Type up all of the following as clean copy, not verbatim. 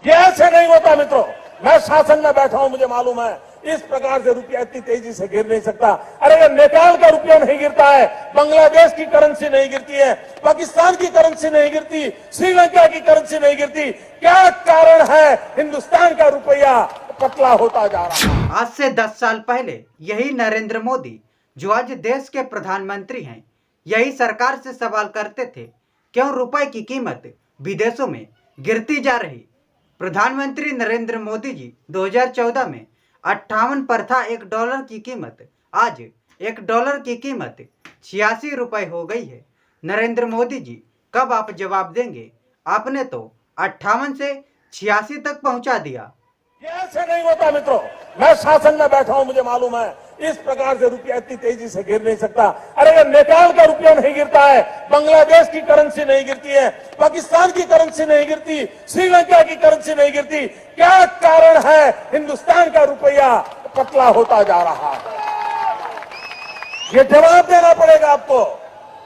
ये ऐसे नहीं होता मित्रों। मैं शासन में बैठा हूं, मुझे मालूम है इस प्रकार से रुपया इतनी तेजी से गिर नहीं सकता। अरे ये नेपाल का रुपया नहीं गिरता है, बांग्लादेश की करेंसी नहीं गिरती है, पाकिस्तान की करेंसी नहीं गिरती, श्रीलंका की करेंसी नहीं गिरती। क्या कारण है हिंदुस्तान का रुपया पतला होता जा रहा है? आज से 10 साल पहले यही नरेंद्र मोदी, जो आज देश के प्रधानमंत्री हैं, यही सरकार से सवाल करते थे, क्यों रुपए की कीमत विदेशों में गिरती जा रही। प्रधानमंत्री नरेंद्र मोदी जी 2014 में 58 पर था $1 की कीमत, आज $1 की कीमत 86 रुपए हो गई है। नरेंद्र मोदी जी कब आप जवाब देंगे? आपने तो 58 से 86 तक पहुंचा दिया। ये ऐसे नहीं होता मित्रों। मैं शासन में बैठा हूं, मुझे मालूम है इस प्रकार से रुपया इतनी तेजी से गिर नहीं सकता। अरे ये नेपाल का रुपया नहीं गिरता है, बांग्लादेश की करेंसी नहीं गिरती है, पाकिस्तान की करेंसी नहीं गिरती, श्रीलंका की करेंसी नहीं गिरती। क्या कारण है हिंदुस्तान का रुपया पतला होता जा रहा है? ये जवाब देना पड़ेगा आपको।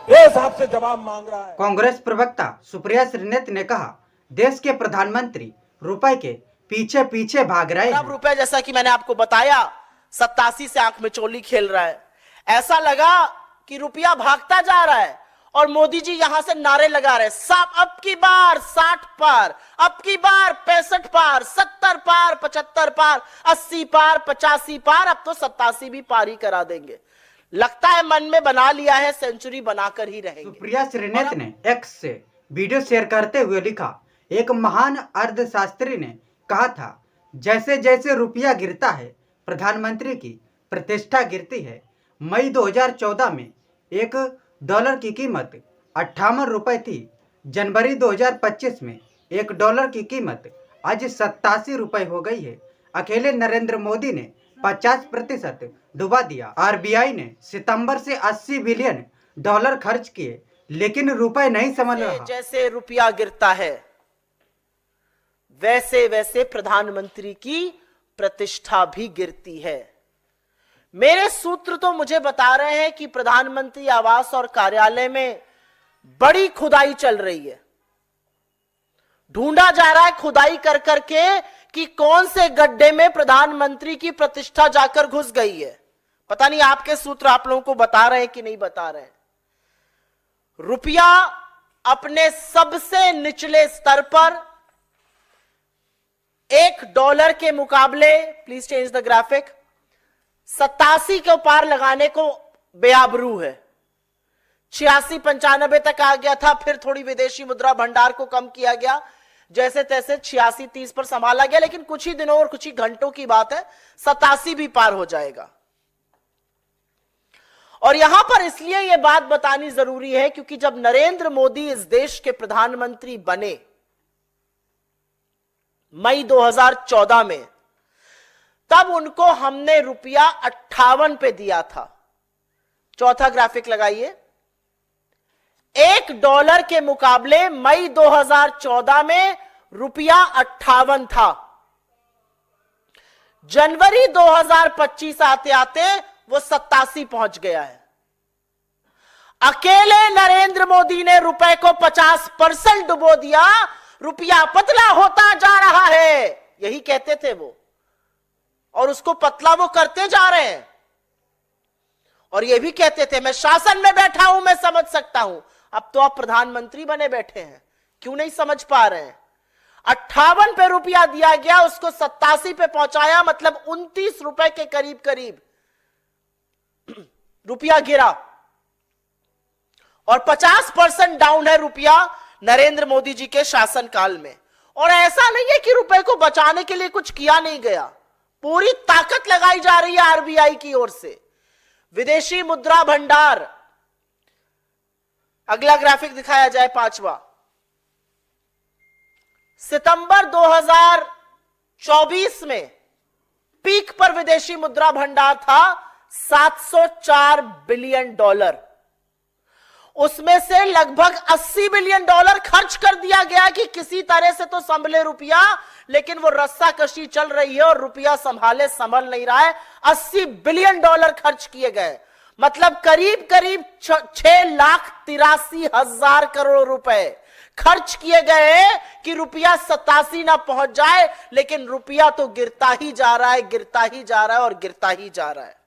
देश आपसे जवाब मांग रहा है। कांग्रेस प्रवक्ता सुप्रिया श्रीनेत ने कहा, देश के प्रधानमंत्री रुपए के पीछे पीछे भाग रहे हैं। रुपए जैसा कि मैंने आपको बताया 87 से आंख में चोली खेल रहा है। ऐसा लगा कि रुपया भागता जा रहा है और मोदी जी यहां से नारे लगा रहे हैं, सब अब की बार 60 पार, अब की बार 65 पार, 70 पार, 75 पार, 80 पार, 85 पार, अब तो 87 भी पार ही करा देंगे। लगता है मन में बना लिया है सेंचुरी बनाकर ही रहेंगे। सुप्रिया श्रीनेत ने एक्स से वीडियो शेयर करते हुए लिखा, एक महान अर्थशास्त्री ने कहा था, जैसे जैसे रुपया गिरता है प्रधानमंत्री की प्रतिष्ठा गिरती है। मई 2014 में $1 की कीमत 58 रुपए थी। जनवरी 2025 में $1 की कीमत आज 87 रुपए हो गई है। अकेले नरेंद्र मोदी ने 50% डुबा दिया। आरबीआई ने सितंबर से $80 बिलियन खर्च किए, लेकिन रुपए नहीं संभल रहा। जैसे रुपया गिरता है वैसे वैसे प्रधानमंत्री की प्रतिष्ठा भी गिरती है। मेरे सूत्र तो मुझे बता रहे हैं कि प्रधानमंत्री आवास और कार्यालय में बड़ी खुदाई चल रही है। ढूंढा जा रहा है खुदाई कर करके कि कौन से गड्ढे में प्रधानमंत्री की प्रतिष्ठा जाकर घुस गई है। पता नहीं आपके सूत्र आप लोगों को बता रहे हैं कि नहीं बता रहे हैं। रुपया अपने सबसे निचले स्तर पर $1 के मुकाबले, प्लीज चेंज द ग्राफिक, 87 के पार लगाने को बेआबरू है। 86-95 तक आ गया था, फिर थोड़ी विदेशी मुद्रा भंडार को कम किया गया, जैसे तैसे 86-30 पर संभाला गया, लेकिन कुछ ही दिनों और कुछ ही घंटों की बात है 87 भी पार हो जाएगा। और यहां पर इसलिए यह बात बतानी जरूरी है क्योंकि जब नरेंद्र मोदी इस देश के प्रधानमंत्री बने मई 2014 में, तब उनको हमने रुपया 58 पे दिया था। चौथा ग्राफिक लगाइए। $1 के मुकाबले मई 2014 में रुपया 58 था। जनवरी 2025 आते आते वो 87 पहुंच गया है। अकेले नरेंद्र मोदी ने रुपए को 50% डुबो दिया। रुपया पतला होता जा रहा है, यही कहते थे वो, और उसको पतला वो करते जा रहे हैं। और ये भी कहते थे मैं शासन में बैठा हूं, मैं समझ सकता हूं। अब तो आप प्रधानमंत्री बने बैठे हैं, क्यों नहीं समझ पा रहे हैं? 58 पे रुपया दिया गया, उसको 87 पे पहुंचाया, मतलब 29 रुपए के करीब करीब रुपया गिरा। और 50% डाउन है रुपया नरेंद्र मोदी जी के शासनकाल में। और ऐसा नहीं है कि रुपए को बचाने के लिए कुछ किया नहीं गया, पूरी ताकत लगाई जा रही है आरबीआई की ओर से। विदेशी मुद्रा भंडार, अगला ग्राफिक दिखाया जाए, 5वां। सितंबर 2024 में पीक पर विदेशी मुद्रा भंडार था $704 बिलियन। उसमें से लगभग $80 बिलियन खर्च कर दिया गया कि किसी तरह से तो संभले रुपया, लेकिन वो रस्साकशी चल रही है और रुपया संभल नहीं रहा है। $80 बिलियन खर्च किए गए, मतलब करीब करीब 6,83,000 करोड़ रुपए खर्च किए गए कि रुपया 87 ना पहुंच जाए, लेकिन रुपया तो गिरता ही जा रहा है, गिरता ही जा रहा है और गिरता ही जा रहा है।